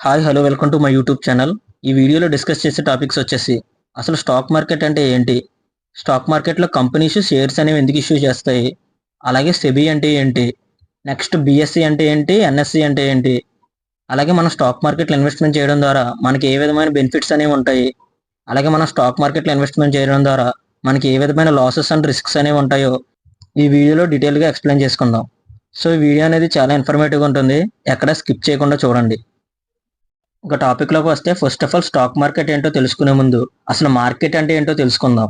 Hi hello welcome to my YouTube channel. ఈ వీడియోలో discuss చేసే టాపిక్స్ వచ్చేసి అసలు స్టాక్ మార్కెట్ అంటే ఏంటి, స్టాక్ మార్కెట్లో కంపెనీస్ షేర్స్ అనేవి ఎందుకు ఇష్యూ చేస్తాయి, అలాగే సెబీ అంటే ఏంటి, నెక్స్ట్ బిఎస్సి అంటే ఏంటి, ఎన్ఎస్సి అంటే ఏంటి, అలాగే మనం స్టాక్ మార్కెట్లో ఇన్వెస్ట్మెంట్ చేయడం ద్వారా మనకి ఏ విధమైన బెనిఫిట్స్ అనేవి ఉంటాయి, అలాగే మనం స్టాక్ మార్కెట్లో ఇన్వెస్ట్మెంట్ చేయడం ద్వారా మనకి ఏ విధమైన లాసెస్ అండ్ రిస్క్స్ అనేవి ఉంటాయో ఈ వీడియోలో డీటెయిల్గా ఎక్స్ప్లెయిన్ చేసుకుందాం. సో ఈ వీడియో అనేది చాలా ఇన్ఫర్మేటివ్గా ఉంటుంది, ఎక్కడ స్కిప్ చేయకుండా చూడండి. ఒక టాపిక్లోకి వస్తే first of all stock market ఏంటో తెలుసుకునే ముందు అసలు మార్కెట్ అంటే ఏంటో తెలుసుకుందాం.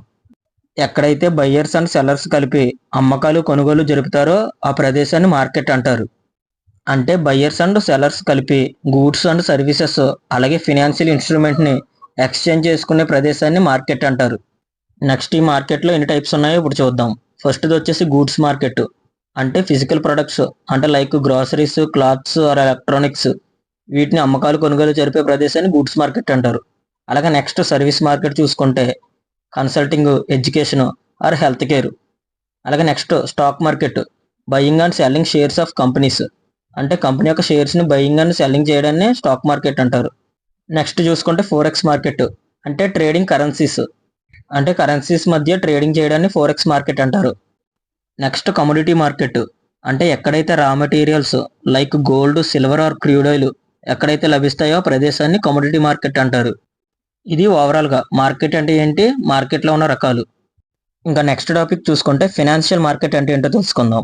ఎక్కడైతే బయ్యర్స్ అండ్ సెల్లర్స్ కలిపి అమ్మకాలు కొనుగోలు జరుపుతారో ఆ ప్రదేశాన్ని మార్కెట్ అంటారు. అంటే బయ్యర్స్ అండ్ సెల్లర్స్ కలిపి గూడ్స్ అండ్ సర్వీసెస్ అలాగే ఫినాన్షియల్ ఇన్స్ట్రుమెంట్ని ఎక్స్చేంజ్ చేసుకునే ప్రదేశాన్ని మార్కెట్ అంటారు. నెక్స్ట్ ఈ మార్కెట్లో ఎన్ని టైప్స్ ఉన్నాయో ఇప్పుడు చూద్దాం. ఫస్ట్ది వచ్చేసి గూడ్స్ మార్కెట్, అంటే ఫిజికల్ ప్రొడక్ట్స్ అంటే like groceries, clothes or electronics, వీటిని అమ్మకాలు కొనుగోలు జరిపే ప్రదేశాన్ని గూడ్స్ మార్కెట్ అంటారు. అలాగే నెక్స్ట్ సర్వీస్ మార్కెట్ చూసుకుంటే consulting, education or health care. అలాగే next stock market, buying and selling shares of companies, అంటే కంపెనీ యొక్క షేర్స్ని బయింగ్ అండ్ సెల్లింగ్ చేయడాన్ని స్టాక్ మార్కెట్ అంటారు. నెక్స్ట్ చూసుకుంటే ఫోరెక్స్ మార్కెట్, అంటే ట్రేడింగ్ కరెన్సీస్, అంటే కరెన్సీస్ మధ్య ట్రేడింగ్ చేయడాన్ని ఫోరెక్స్ మార్కెట్ అంటారు. నెక్స్ట్ కమోడిటీ మార్కెట్, అంటే ఎక్కడైతే రా materials like gold, silver or crude oil ఎక్కడైతే లభిస్తాయో ప్రదేశాన్ని కమోడిటీ మార్కెట్ అంటారు. ఇది ఓవరాల్గా మార్కెట్ అంటే ఏంటి, మార్కెట్లో ఉన్న రకాలు. ఇంకా నెక్స్ట్ టాపిక్ చూసుకుంటే ఫినాన్షియల్ మార్కెట్ అంటే ఏంటో తెలుసుకుందాం.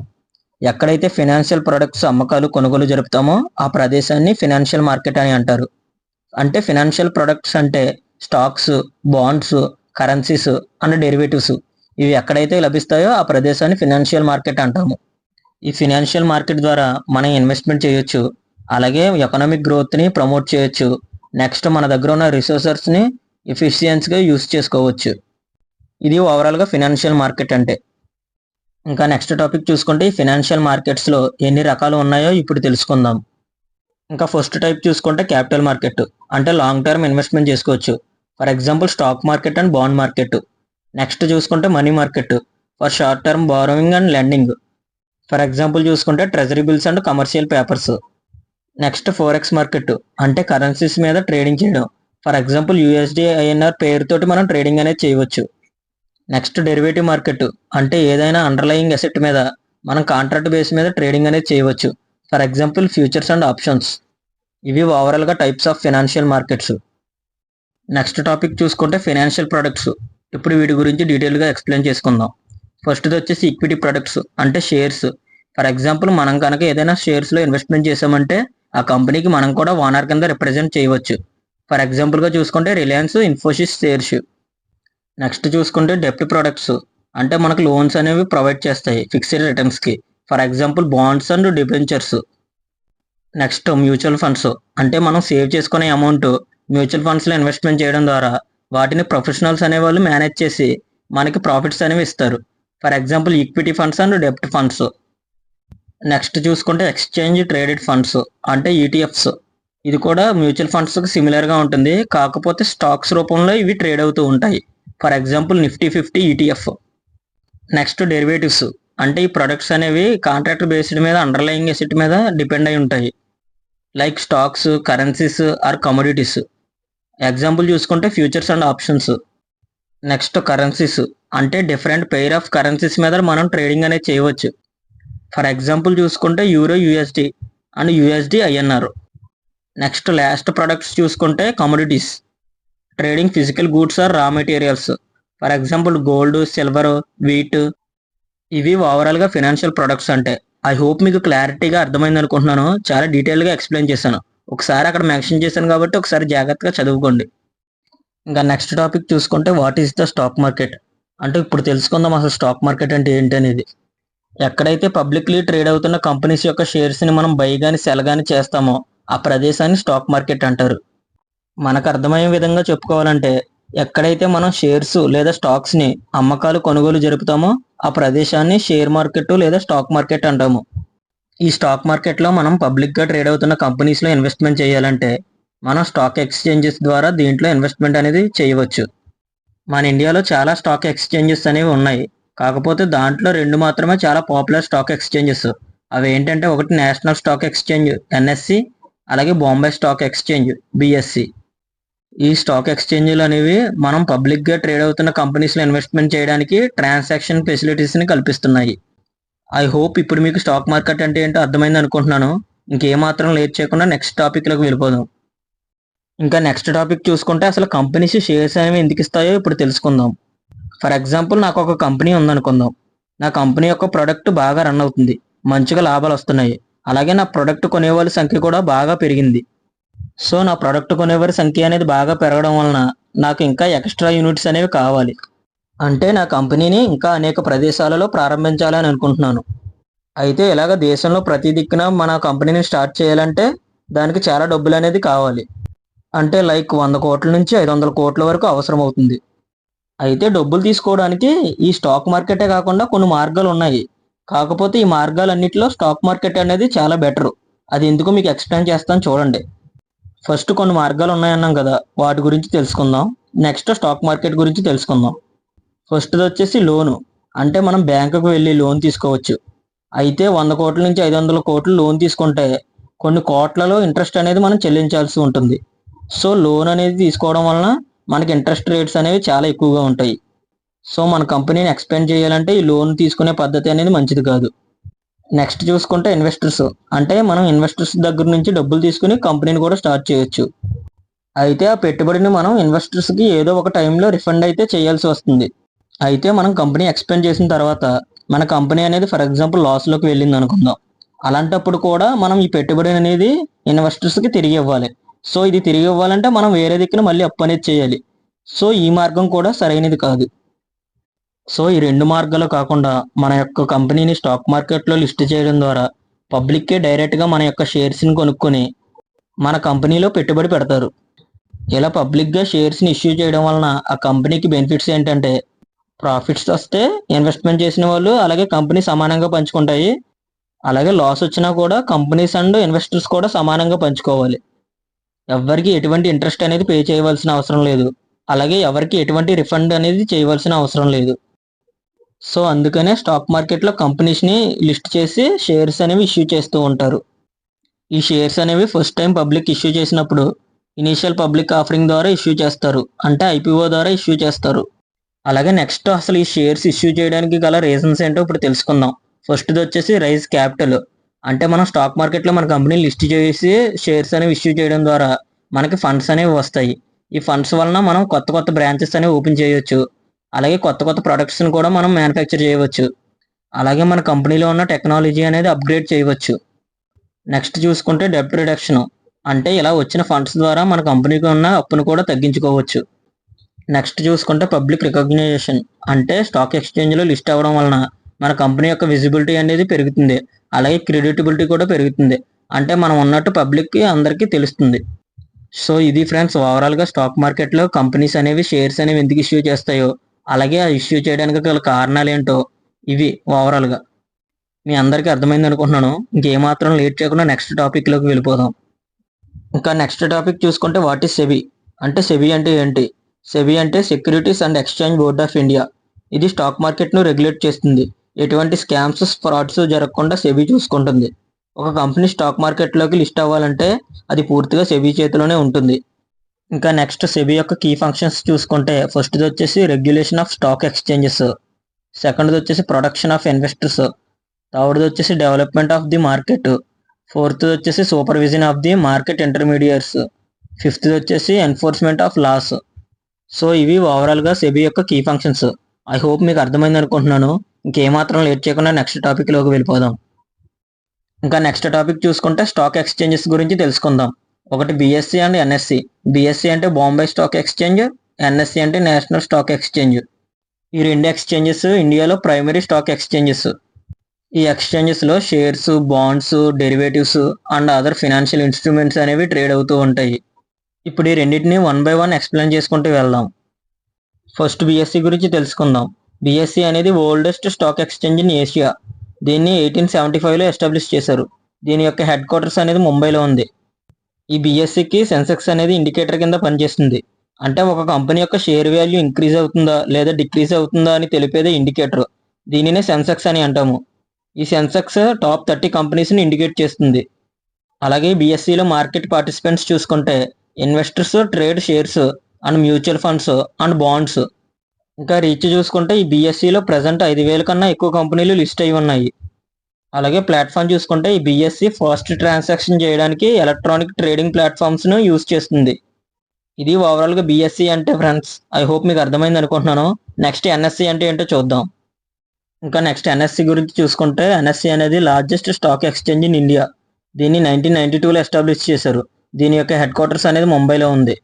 ఎక్కడైతే ఫినాన్షియల్ ప్రొడక్ట్స్ అమ్మకాలు కొనుగోలు జరుపుతామో ఆ ప్రదేశాన్ని ఫినాన్షియల్ మార్కెట్ అని అంటారు. అంటే ఫినాన్షియల్ ప్రొడక్ట్స్ అంటే stocks, bonds, currencies and derivatives, ఇవి ఎక్కడైతే లభిస్తాయో ఆ ప్రదేశాన్ని ఫినాన్షియల్ మార్కెట్ అంటాము. ఈ ఫినాన్షియల్ మార్కెట్ ద్వారా మనం ఇన్వెస్ట్మెంట్ చేయొచ్చు, అలాగే ఎకనామిక్ గ్రోత్ని ప్రమోట్ చేయొచ్చు. నెక్స్ట్ మన దగ్గర ఉన్న రిసోర్సెస్ని ఎఫిషియన్స్గా యూస్ చేసుకోవచ్చు. ఇది ఓవరాల్గా ఫినాన్షియల్ మార్కెట్ అంటే. ఇంకా నెక్స్ట్ టాపిక్ చూసుకుంటే ఈ ఫినాన్షియల్ మార్కెట్స్లో ఎన్ని రకాలు ఉన్నాయో ఇప్పుడు తెలుసుకుందాం. ఇంకా ఫస్ట్ టైప్ చూసుకుంటే క్యాపిటల్ మార్కెట్, అంటే లాంగ్ టర్మ్ ఇన్వెస్ట్మెంట్ చేసుకోవచ్చు. For example stock market and bond market. Next చూసుకుంటే money market, for short term borrowing and lending. For example చూసుకుంటే treasury bills and commercial papers. Next forex market, అంటే currencies మీద trading చేయడం. For example USD, INR పేరుతోటి మనం trading అనేది చేయవచ్చు. Next derivative market, అంటే ఏదైనా అండర్లయింగ్ అసెట్ మీద మనం కాంట్రాక్ట్ బేస్ మీద ట్రేడింగ్ అనేది చేయవచ్చు. For example futures and options. ఇవి ఓవరాల్గా types of financial markets. Next topic చూసుకుంటే ఫినాన్షియల్ ప్రొడక్ట్స్. ఇప్పుడు వీటి గురించి డీటెయిల్గా ఎక్స్ప్లెయిన్ చేసుకుందాం. ఫస్ట్ది వచ్చేసి ఈక్విటీ ప్రొడక్ట్స్, అంటే షేర్స్. ఫర్ ఎగ్జాంపుల్ మనం కనుక ఏదైనా షేర్స్లో ఇన్వెస్ట్మెంట్ చేసామంటే ఆ కంపెనీకి మనం కూడా ఓనర్ కింద రిప్రజెంట్ చేయవచ్చు. ఫర్ ఎగ్జాంపుల్గా చూసుకుంటే రిలయన్స్, ఇన్ఫోసిస్ షేర్స్. నెక్స్ట్ చూసుకుంటే డెప్ట్ ప్రొడక్ట్స్, అంటే మనకు లోన్స్ అనేవి ప్రొవైడ్ చేస్తాయి ఫిక్స్డ్ రిటర్న్స్కి. For example bonds and debentures. Next mutual funds, అంటే మనం సేవ్ చేసుకునే అమౌంట్ మ్యూచువల్ ఫండ్స్లో ఇన్వెస్ట్మెంట్ చేయడం ద్వారా వాటిని ప్రొఫెషనల్స్ అనేవాళ్ళు మేనేజ్ చేసి మనకి ప్రాఫిట్స్ అనేవి ఇస్తారు. For example equity funds and డెప్ట్ ఫండ్స్. నెక్స్ట్ చూసుకుంటే ఎక్స్చేంజ్ ట్రేడెడ్ ఫండ్స్, అంటే ఈటీఎఫ్స్. ఇది కూడా మ్యూచువల్ ఫండ్స్కి సిమిలర్గా ఉంటుంది, కాకపోతే స్టాక్స్ రూపంలో ఇవి ట్రేడ్ అవుతూ ఉంటాయి. For example Nifty 50 ETF. Next derivatives, అంటే ఈ ప్రొడక్ట్స్ అనేవి కాంట్రాక్ట్ బేస్డ్ మీద అండర్లయింగ్ ఎసెట్ మీద డిపెండ్ అయి ఉంటాయి, like stocks, currencies or commodities. Example చూసుకుంటే futures and options. Next currencies, అంటే డిఫరెంట్ పెయిర్ ఆఫ్ కరెన్సీస్ మీద మనం ట్రేడింగ్ అనేది చేయవచ్చు. ఫర్ ఎగ్జాంపుల్ చూసుకుంటే euro USD and USD INR. Next last products చూసుకుంటే commodities, trading physical goods or raw materials. For example gold, silver, wheat. ఇవి ఓవరాల్గా financial products అంటే. ఐ హోప్ మీకు క్లారిటీగా అర్థమైంది అనుకుంటున్నాను, చాలా డీటెయిల్గా ఎక్స్ప్లెయిన్ చేశాను. ఒకసారి అక్కడ మెన్షన్ చేశాను కాబట్టి ఒకసారి జాగ్రత్తగా చదువుకోండి. ఇంకా నెక్స్ట్ టాపిక్ చూసుకుంటే what is the stock market, అంటే ఇప్పుడు తెలుసుకుందాం అసలు స్టాక్ మార్కెట్ అంటే ఏంటి అనేది. ఎక్కడైతే పబ్లిక్లీ ట్రేడ్ అవుతున్న కంపెనీస్ యొక్క షేర్స్ని మనం బై కానీ సెల్ కానీ చేస్తామో ఆ ప్రదేశాన్ని స్టాక్ మార్కెట్ అంటారు. మనకు అర్థమయ్యే విధంగా చెప్పుకోవాలంటే ఎక్కడైతే మనం షేర్స్ లేదా స్టాక్స్ని అమ్మకాలు కొనుగోలు జరుపుతామో ఆ ప్రదేశాన్ని షేర్ మార్కెట్ లేదా స్టాక్ మార్కెట్ అంటాము. ఈ స్టాక్ మార్కెట్లో మనం పబ్లిక్గా ట్రేడ్ అవుతున్న కంపెనీస్లో ఇన్వెస్ట్మెంట్ చేయాలంటే మనం స్టాక్ ఎక్స్చేంజెస్ ద్వారా దీంట్లో ఇన్వెస్ట్మెంట్ అనేది చేయవచ్చు. మన ఇండియాలో చాలా స్టాక్ ఎక్స్చేంజెస్ అనేవి ఉన్నాయి, కాకపోతే దాంట్లో 2 మాత్రమే చాలా పాపులర్ స్టాక్ ఎక్స్చేంజెస్. అవి ఏంటంటే ఒకటి నేషనల్ స్టాక్ ఎక్స్చేంజ్ ఎన్ఎస్సి, అలాగే బాంబే స్టాక్ ఎక్స్చేంజ్ బిఎస్సి. ఈ స్టాక్ ఎక్స్చేంజ్లు అనేవి మనం పబ్లిక్గా ట్రేడ్ అవుతున్న కంపెనీస్లో ఇన్వెస్ట్మెంట్ చేయడానికి ట్రాన్సాక్షన్ ఫెసిలిటీస్ని కల్పిస్తున్నాయి. ఐ హోప్ ఇప్పుడు మీకు స్టాక్ మార్కెట్ అంటే ఏంటో అర్థమైంది అనుకుంటున్నాను. ఇంకేమాత్రం లేట్ చేయకుండా నెక్స్ట్ టాపిక్లోకి వెళ్ళిపోదాం. ఇంకా నెక్స్ట్ టాపిక్ చూసుకుంటే అసలు కంపెనీస్ షేర్స్ అనేవి ఎందుకు ఇస్తాయో ఇప్పుడు తెలుసుకుందాం. ఫర్ ఎగ్జాంపుల్ నాకు ఒక కంపెనీ ఉందనుకుందాం. నా కంపెనీ యొక్క ప్రోడక్ట్ బాగా రన్ అవుతుంది, మంచిగా లాభాలు వస్తున్నాయి. అలాగే నా ప్రోడక్ట్ కొనేవాళ్ళ సంఖ్య కూడా బాగా పెరిగింది. సో నా ప్రోడక్ట్ కొనేవారి సంఖ్య అనేది బాగా పెరగడం వలన నాకు ఇంకా ఎక్స్ట్రా యూనిట్స్ అనేవి కావాలి. అంటే నా కంపెనీని ఇంకా అనేక ప్రదేశాలలో ప్రారంభించాలని అనుకుంటున్నాను. అయితే ఇలాగ దేశంలో ప్రతి దిక్కున మన కంపెనీని స్టార్ట్ చేయాలంటే దానికి చాలా డబ్బులు అనేది కావాలి. అంటే లైక్ 100 కోట్ల నుంచి 500 కోట్ల వరకు అవసరం అవుతుంది. అయితే డబ్బులు తీసుకోవడానికి ఈ స్టాక్ మార్కెటే కాకుండా కొన్ని మార్గాలు ఉన్నాయి. కాకపోతే ఈ మార్గాలన్నిటిలో స్టాక్ మార్కెట్ అనేది చాలా బెటరు. అది ఎందుకు మీకు ఎక్స్ప్లెయిన్ చేస్తాను చూడండి. ఫస్ట్ కొన్ని మార్గాలు ఉన్నాయన్నాం కదా, వాటి గురించి తెలుసుకుందాం. నెక్స్ట్ స్టాక్ మార్కెట్ గురించి తెలుసుకుందాం. ఫస్ట్ది వచ్చేసి లోను. అంటే మనం బ్యాంకుకు వెళ్ళి లోన్ తీసుకోవచ్చు. అయితే 100 కోట్ల నుంచి 500 కోట్లు లోన్ తీసుకుంటే కొన్ని కోట్లలో ఇంట్రెస్ట్ అనేది మనం చెల్లించాల్సి ఉంటుంది. సో లోన్ అనేది తీసుకోవడం వలన మనకి ఇంట్రెస్ట్ రేట్స్ అనేవి చాలా ఎక్కువగా ఉంటాయి. సో మన కంపెనీని ఎక్స్పాండ్ చేయాలంటే ఈ లోన్ తీసుకునే పద్ధతి అనేది మంచిది కాదు. నెక్స్ట్ చూసుకుంటే ఇన్వెస్టర్స్. అంటే మనం ఇన్వెస్టర్స్ దగ్గర నుంచి డబ్బులు తీసుకుని కంపెనీని కూడా స్టార్ట్ చేయొచ్చు. అయితే ఆ పెట్టుబడిని మనం ఇన్వెస్టర్స్కి ఏదో ఒక టైంలో రిఫండ్ అయితే చేయాల్సి వస్తుంది. అయితే మనం కంపెనీ ఎక్స్పాండ్ చేసిన తర్వాత మన కంపెనీ అనేది ఫర్ ఎగ్జాంపుల్ లాస్లోకి వెళ్ళింది అనుకుందాం. అలాంటప్పుడు కూడా మనం ఈ పెట్టుబడి అనేది ఇన్వెస్టర్స్కి తిరిగి ఇవ్వాలి. సో ఇది తిరిగి ఇవ్వాలంటే మనం వేరే దిక్కున మళ్ళీ అప్పు అనేది చేయాలి. సో ఈ మార్గం కూడా సరైనది కాదు. సో ఈ రెండు మార్గాలు కాకుండా మన యొక్క కంపెనీని స్టాక్ మార్కెట్లో లిస్ట్ చేయడం ద్వారా పబ్లిక్కే డైరెక్ట్గా మన యొక్క షేర్స్ని కొనుక్కొని మన కంపెనీలో పెట్టుబడి పెడతారు. ఇలా పబ్లిక్గా షేర్స్ని ఇష్యూ చేయడం వలన ఆ కంపెనీకి బెనిఫిట్స్ ఏంటంటే ప్రాఫిట్స్ వస్తే ఇన్వెస్ట్మెంట్ చేసిన వాళ్ళు అలాగే కంపెనీ సమానంగా పంచుకుంటాయి. అలాగే లాస్ వచ్చినా కూడా కంపెనీస్ అండ్ ఇన్వెస్టర్స్ కూడా సమానంగా పంచుకోవాలి. ఎవరికి ఎటువంటి ఇంట్రెస్ట్ అనేది పే చేయవలసిన అవసరం లేదు. అలాగే ఎవరికి ఎటువంటి రిఫండ్ అనేది చేయవలసిన అవసరం లేదు. సో అందుకనే స్టాక్ మార్కెట్లో కంపెనీస్ని లిస్ట్ చేసి షేర్స్ అనేవి ఇష్యూ చేస్తూ ఉంటారు. ఈ షేర్స్ అనేవి ఫస్ట్ టైం పబ్లిక్ ఇష్యూ చేసినప్పుడు ఇనీషియల్ పబ్లిక్ ఆఫరింగ్ ద్వారా ఇష్యూ చేస్తారు. అంటే ఐపీఓ ద్వారా ఇష్యూ చేస్తారు. అలాగే నెక్స్ట్ అసలు ఈ షేర్స్ ఇష్యూ చేయడానికి గల రీజన్స్ ఏంటో ఇప్పుడు తెలుసుకుందాం. ఫస్ట్ది వచ్చేసి రైజ్ క్యాపిటల్. అంటే మనం స్టాక్ మార్కెట్లో మన కంపెనీ లిస్ట్ చేసి షేర్స్ అనేవి ఇష్యూ చేయడం ద్వారా మనకి ఫండ్స్ అనేవి వస్తాయి. ఈ ఫండ్స్ వలన మనం కొత్త కొత్త బ్రాంచెస్ అనేవి ఓపెన్ చేయవచ్చు. అలాగే కొత్త కొత్త ప్రొడక్ట్స్ని కూడా మనం మ్యానుఫ్యాక్చర్ చేయవచ్చు. అలాగే మన కంపెనీలో ఉన్న టెక్నాలజీ అనేది అప్గ్రేడ్ చేయవచ్చు. నెక్స్ట్ చూసుకుంటే డెబ్ట్ రిడక్షన్. అంటే ఇలా వచ్చిన ఫండ్స్ ద్వారా మన కంపెనీకి ఉన్న అప్పును కూడా తగ్గించుకోవచ్చు. నెక్స్ట్ చూసుకుంటే పబ్లిక్ రికగ్నైజేషన్. అంటే స్టాక్ ఎక్స్చేంజ్లో లిస్ట్ అవ్వడం వలన మన కంపెనీ యొక్క విజిబిలిటీ అనేది పెరుగుతుంది. అలాగే క్రెడిటబిలిటీ కూడా పెరుగుతుంది. అంటే మనం ఉన్నట్టు పబ్లిక్కి అందరికీ తెలుస్తుంది. సో ఇది ఫ్రెండ్స్ ఓవరాల్గా స్టాక్ మార్కెట్లో కంపెనీస్ అనేవి షేర్స్ అనేవి ఎందుకు ఇష్యూ చేస్తాయో, అలాగే ఆ ఇష్యూ చేయడానికి గల కారణాలు ఏంటో ఇవి ఓవరాల్గా మీ అందరికీ అర్థమైంది అనుకుంటున్నాను. ఇంకేమాత్రం లేట్ చేయకుండా నెక్స్ట్ టాపిక్లోకి వెళ్ళిపోదాం. ఇంకా నెక్స్ట్ టాపిక్ చూసుకుంటే వాట్ ఈస్ సెబీ. అంటే సెబీ అంటే ఏంటి? సెబీ అంటే securities and exchange board of India. ఇది స్టాక్ మార్కెట్ను రెగ్యులేట్ చేస్తుంది. ఎటువంటి స్కామ్స్, ఫ్రాడ్స్ జరగకుండా సెబీ చూసుకుంటుంది. ఒక కంపెనీ స్టాక్ మార్కెట్లోకి లిస్ట్ అవ్వాలంటే అది పూర్తిగా సెబీ చేతిలోనే ఉంటుంది. ఇంకా నెక్స్ట్ సెబీ యొక్క కీ ఫంక్షన్స్ చూసుకుంటే ఫస్ట్ది వచ్చేసి రెగ్యులేషన్ ఆఫ్ స్టాక్ ఎక్స్చేంజెస్, సెకండ్ది వచ్చేసి ప్రొటెక్షన్ ఆఫ్ ఇన్వెస్టర్స్, థర్డ్ది వచ్చేసి డెవలప్మెంట్ ఆఫ్ ది మార్కెట్, ఫోర్త్ది వచ్చేసి supervision of the market intermediates, ఫిఫ్త్ది వచ్చేసి ఎన్ఫోర్స్మెంట్ ఆఫ్ లాస్. సో ఇవి ఓవరాల్గా సెబీ యొక్క కీ ఫంక్షన్స్. ఐ హోప్ మీకు అర్థమైంది అనుకుంటున్నాను. ఇంకేమాత్రం లేట్ చేయకుండా నెక్స్ట్ టాపిక్లోకి వెళ్ళిపోదాం. ఇంకా నెక్స్ట్ టాపిక్ చూసుకుంటే స్టాక్ ఎక్స్చేంజెస్ గురించి తెలుసుకుందాం. ఒకటి బిఎస్సి అండ్ ఎన్ఎస్సి. బిఎస్సి అంటే బాంబే స్టాక్ ఎక్స్చేంజ్, ఎన్ఎస్సి అంటే నేషనల్ స్టాక్ ఎక్స్చేంజ్. ఈ రెండు ఎక్స్చేంజెస్ ఇండియాలో ప్రైమరీ స్టాక్ ఎక్స్చేంజెస్. ఈ ఎక్స్చేంజెస్లో shares, bonds, derivatives and other financial instruments అనేవి ట్రేడ్ అవుతూ ఉంటాయి. ఇప్పుడు ఈ రెండింటిని వన్ బై వన్ ఎక్స్ప్లెయిన్ చేసుకుంటూ వెళ్దాం. ఫస్ట్ బిఎస్సి గురించి తెలుసుకుందాం. బిఎస్సి అనేది oldest stock exchange in Asia. దీన్ని 1875లో ఎస్టాబ్లిష్ చేశారు. దీని యొక్క హెడ్ క్వార్టర్స్ అనేది ముంబైలో ఉంది. ఈ బిఎస్సికి సెన్సెక్స్ అనేది ఇండికేటర్ కింద పనిచేస్తుంది. అంటే ఒక కంపెనీ యొక్క షేర్ వాల్యూ ఇంక్రీజ్ అవుతుందా లేదా డిక్రీజ్ అవుతుందా అని తెలిపేదే ఇండికేటర్. దీనినే సెన్సెక్స్ అని అంటాము. ఈ సెన్సెక్స్ టాప్ 30 కంపెనీస్ని ఇండికేట్ చేస్తుంది. అలాగే బీఎస్సీలో మార్కెట్ పార్టిసిపెంట్స్ చూసుకుంటే investors, trade shares and mutual funds and bonds. ఇంకా రీచ్ చూసుకుంటే ఈ బీఎస్సీలో ప్రజెంట్ 5,000 కన్నా ఎక్కువ కంపెనీలు లిస్ట్ అయి ఉన్నాయి. అలాగే ప్లాట్ఫామ్ చూసుకుంటే ఈ బీఎస్సీ ఫాస్ట్ ట్రాన్సాక్షన్ చేయడానికి ఎలక్ట్రానిక్ ట్రేడింగ్ ప్లాట్ఫామ్స్ను యూజ్ చేస్తుంది. ఇది ఓవరాల్గా బీఎస్సీ అంటే ఫ్రెండ్స్. ఐ హోప్ మీకు అర్థమైంది అనుకుంటున్నాను. నెక్స్ట్ ఎన్ఎస్సీ అంటే ఏంటో చూద్దాం. ఇంకా నెక్స్ట్ ఎన్ఎస్సీ గురించి చూసుకుంటే ఎన్ఎస్సీ అనేది largest stock exchange in India. దీన్ని 1992లో ఎస్టాబ్లిష్ చేశారు. దీని యొక్క హెడ్ క్వార్టర్స్ అనేది ముంబైలో ఉంది.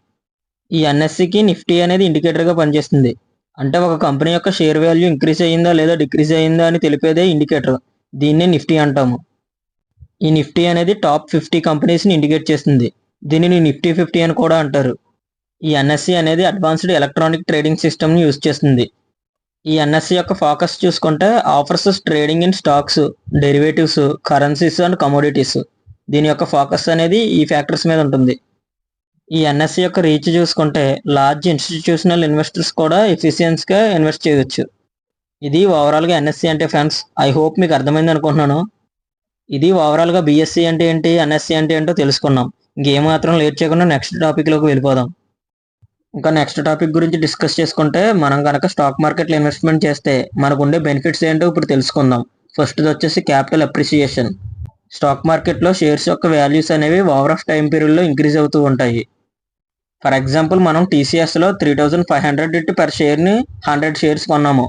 ఈ ఎన్ఎస్సీకి నిఫ్టీ అనేది ఇండికేటర్గా పనిచేస్తుంది. అంటే ఒక కంపెనీ యొక్క షేర్ వాల్యూ ఇంక్రీజ్ అయ్యిందా లేదా డిక్రీజ్ అయ్యిందా అని తెలిపేదే ఇండికేటర్. దీన్నే నిఫ్టీ అంటాము. ఈ నిఫ్టీ అనేది టాప్ 50 కంపెనీస్ని ఇండికేట్ చేస్తుంది. దీనిని నిఫ్టీ 50 అని కూడా అంటారు. ఈ ఎన్ఎస్సీ అనేది అడ్వాన్స్డ్ ఎలక్ట్రానిక్ ట్రేడింగ్ సిస్టమ్ని యూజ్ చేస్తుంది. ఈ ఎన్ఎస్సీ యొక్క ఫోకస్ చూసుకుంటే offers trading in stocks, derivatives, currencies and commodities. దీని యొక్క ఫోకస్ అనేది ఈ ఫ్యాక్టర్స్ మీద ఉంటుంది. ఈ ఎన్ఎస్సీ యొక్క రీచ్ చూసుకుంటే లార్జ్ ఇన్స్టిట్యూషనల్ ఇన్వెస్టర్స్ కూడా ఎఫిషియన్స్గా ఇన్వెస్ట్ చేయవచ్చు. ఇది ఓవరాల్గా ఎన్ఎస్సీ అంటే ఫ్రెండ్స్. ఐ హోప్ మీకు అర్థమైంది అనుకుంటున్నాను. ఇది ఓవరాల్గా బీఎస్సీ అంటే ఏంటి, ఎన్ఎస్సీ అంటే ఏంటో తెలుసుకున్నాం. ఇంకేమాత్రం లేట్ చేయకుండా నెక్స్ట్ టాపిక్లోకి వెళ్ళిపోదాం. ఇంకా నెక్స్ట్ టాపిక్ గురించి డిస్కస్ చేసుకుంటే మనం కనుక స్టాక్ మార్కెట్లో ఇన్వెస్ట్మెంట్ చేస్తే మనకు ఉండే బెనిఫిట్స్ ఏంటో ఇప్పుడు తెలుసుకుందాం. ఫస్ట్ వచ్చేసి క్యాపిటల్ అప్రిసియేషన్. స్టాక్ మార్కెట్లో షేర్స్ యొక్క వాల్యూస్ అనేవి ఓవర్ ఆఫ్ టైం పీరియడ్లో ఇంక్రీజ్ అవుతూ ఉంటాయి. ఫర్ ఎగ్జాంపుల్ మనం టీసీఎస్లో 3,500 పర్ షేర్ని 100 షేర్స్ కొన్నాము.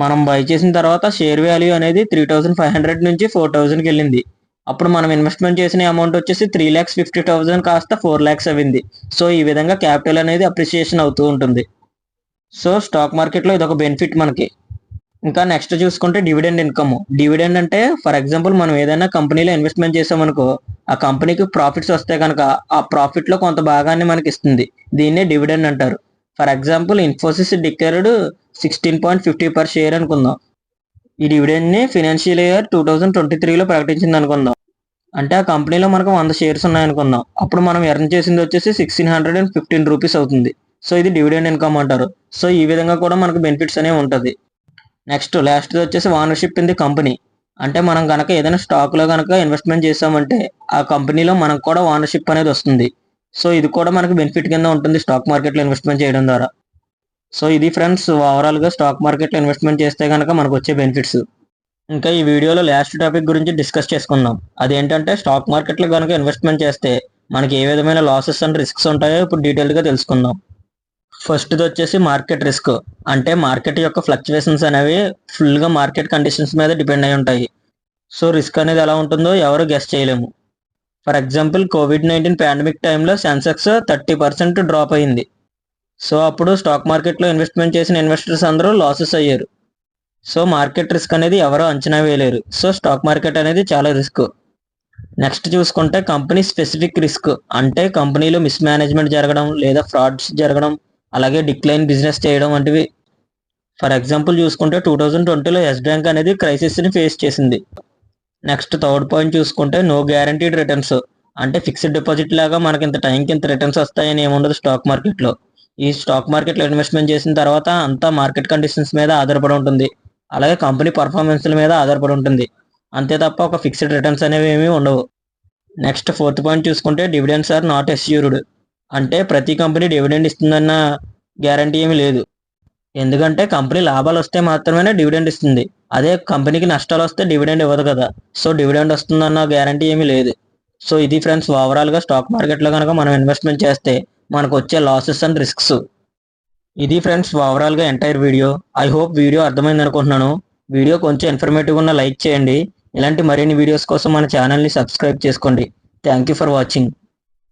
మనం బై చేసిన తర్వాత షేర్ వాల్యూ అనేది 3,500 నుంచి 4,000కి వెళ్ళింది. అప్పుడు మనం ఇన్వెస్ట్మెంట్ చేసిన అమౌంట్ వచ్చేసి 3,50,000 కాస్త 4 lakhs అయింది. సో ఈ విధంగా క్యాపిటల్ అనేది అప్రిసియేషన్ అవుతూ ఉంటుంది. సో స్టాక్ మార్కెట్లో ఇది ఒక బెనిఫిట్ మనకి. ఇంకా నెక్స్ట్ చూసుకుంటే డివిడెండ్ ఇన్కమ్. డివిడెండ్ అంటే ఫర్ ఎగ్జాంపుల్ మనం ఏదైనా కంపెనీలో ఇన్వెస్ట్మెంట్ చేసామనుకో, ఆ కంపెనీకి ప్రాఫిట్స్ వస్తే కనుక ఆ ప్రాఫిట్లో కొంత భాగాన్ని మనకి ఇస్తుంది. దీన్నే డివిడెండ్ అంటారు. For example Infosys declared 16.50 per share అనుకుందాం. ఈ డివిడెండ్ని ఫినాన్షియల్ ఇయర్ 2023లో ప్రకటించింది అనుకుందాం. అంటే ఆ కంపెనీలో మనకు 100 షేర్స్ ఉన్నాయనుకుందాం. అప్పుడు మనం ఎర్న్ చేసింది వచ్చేసి 1,615 రూపీస్ అవుతుంది. సో ఇది డివిడెండ్ ఇన్కమ్ అంటారు. సో ఈ విధంగా కూడా మనకు బెనిఫిట్స్ అనేవి ఉంటుంది. నెక్స్ట్ లాస్ట్ వచ్చేసి ఓనర్షిప్ ఇన్ ది కంపెనీ. అంటే మనం కనుక ఏదైనా స్టాక్లో కనుక ఇన్వెస్ట్మెంట్ చేసామంటే ఆ కంపెనీలో మనకు కూడా ఓనర్షిప్ అనేది వస్తుంది. సో ఇది కూడా మనకు బెనిఫిట్ కింద ఉంటుంది స్టాక్ మార్కెట్లో ఇన్వెస్ట్మెంట్ చేయడం ద్వారా. సో ఇది ఫ్రెండ్స్ ఓవరాల్గా స్టాక్ మార్కెట్లో ఇన్వెస్ట్మెంట్ చేస్తే కనుక మనకు వచ్చే బెనిఫిట్స్. ఇంకా ఈ వీడియోలో లాస్ట్ టాపిక్ గురించి డిస్కస్ చేసుకుందాం. అదేంటంటే స్టాక్ మార్కెట్లో కనుక ఇన్వెస్ట్మెంట్ చేస్తే మనకి ఏ విధమైన లాసెస్ అండ్ రిస్క్స్ ఉంటాయో ఇప్పుడు డీటెయిల్గా తెలుసుకుందాం. ఫస్ట్ వచ్చేసి మార్కెట్ రిస్క్. అంటే మార్కెట్ యొక్క ఫ్లక్చువేషన్స్ అనేవి ఫుల్గా మార్కెట్ కండిషన్స్ మీద డిపెండ్ అయి ఉంటాయి. సో రిస్క్ అనేది ఎలా ఉంటుందో ఎవరు గెస్ చేయలేము. ఫర్ ఎగ్జాంపుల్ COVID-19 పాండమిక్ టైంలో సెన్సెక్స్ 30% డ్రాప్ అయింది. సో అప్పుడు స్టాక్ మార్కెట్లో ఇన్వెస్ట్మెంట్ చేసిన ఇన్వెస్టర్స్ అందరూ లాసెస్ అయ్యారు. సో మార్కెట్ రిస్క్ అనేది ఎవరో అంచనా వేయలేరు. సో స్టాక్ మార్కెట్ అనేది చాలా రిస్క్. నెక్స్ట్ చూసుకుంటే కంపెనీ స్పెసిఫిక్ రిస్క్. అంటే కంపెనీలో మిస్మేనేజ్మెంట్ జరగడం లేదా ఫ్రాడ్స్ జరగడం, అలాగే డిక్లైన్ బిజినెస్ చేయడం వంటివి. ఫర్ ఎగ్జాంపుల్ చూసుకుంటే 2020లో ఎస్ బ్యాంక్ అనేది క్రైసిస్ని ఫేస్ చేసింది. నెక్స్ట్ థర్డ్ పాయింట్ చూసుకుంటే నో గ్యారంటీడ్ రిటర్న్స్. అంటే ఫిక్స్డ్ డిపాజిట్ లాగా మనకి ఇంత టైంకి ఇంత రిటర్న్స్ వస్తాయని ఏముండదు స్టాక్ మార్కెట్లో. ఈ స్టాక్ మార్కెట్లో ఇన్వెస్ట్మెంట్ చేసిన తర్వాత అంతా మార్కెట్ కండిషన్స్ మీద ఆధారపడి ఉంటుంది. అలాగే కంపెనీ పర్ఫార్మెన్స్ల మీద ఆధారపడి ఉంటుంది. అంతే తప్ప ఒక ఫిక్స్డ్ రిటర్న్స్ అనేవి ఏమీ ఉండవు. నెక్స్ట్ ఫోర్త్ పాయింట్ చూసుకుంటే డివిడెండ్స్ ఆర్ నాట్ అష్యూర్డ్. అంటే ప్రతి కంపెనీ డివిడెండ్ ఇస్తుందన్న గ్యారంటీ ఏమీ లేదు. ఎందుకంటే కంపెనీ లాభాలు వస్తే మాత్రమే డివిడెండ్ ఇస్తుంది. అదే కంపెనీకి నష్టాలు వస్తే డివిడెండ్ ఇవ్వదు కదా. సో డివిడెండ్ వస్తుందన్న గ్యారంటీ ఏమీ లేదు. సో ఇది ఫ్రెండ్స్ ఓవరాల్గా స్టాక్ మార్కెట్లో కనుక మనం ఇన్వెస్ట్మెంట్ చేస్తే మనకు వచ్చే లాసెస్ అండ్ రిస్క్స్. ఇది ఫ్రెండ్స్ ఓవరాల్గా entire video. I hope video అర్థమైంది అనుకుంటున్నాను. వీడియో కొంచెం ఇన్ఫర్మేటివ్ ఉన్న లైక్ చేయండి. ఇలాంటి మరిన్ని వీడియోస్ కోసం మన ఛానల్ని సబ్స్క్రైబ్ చేసుకోండి. Thank you for watching.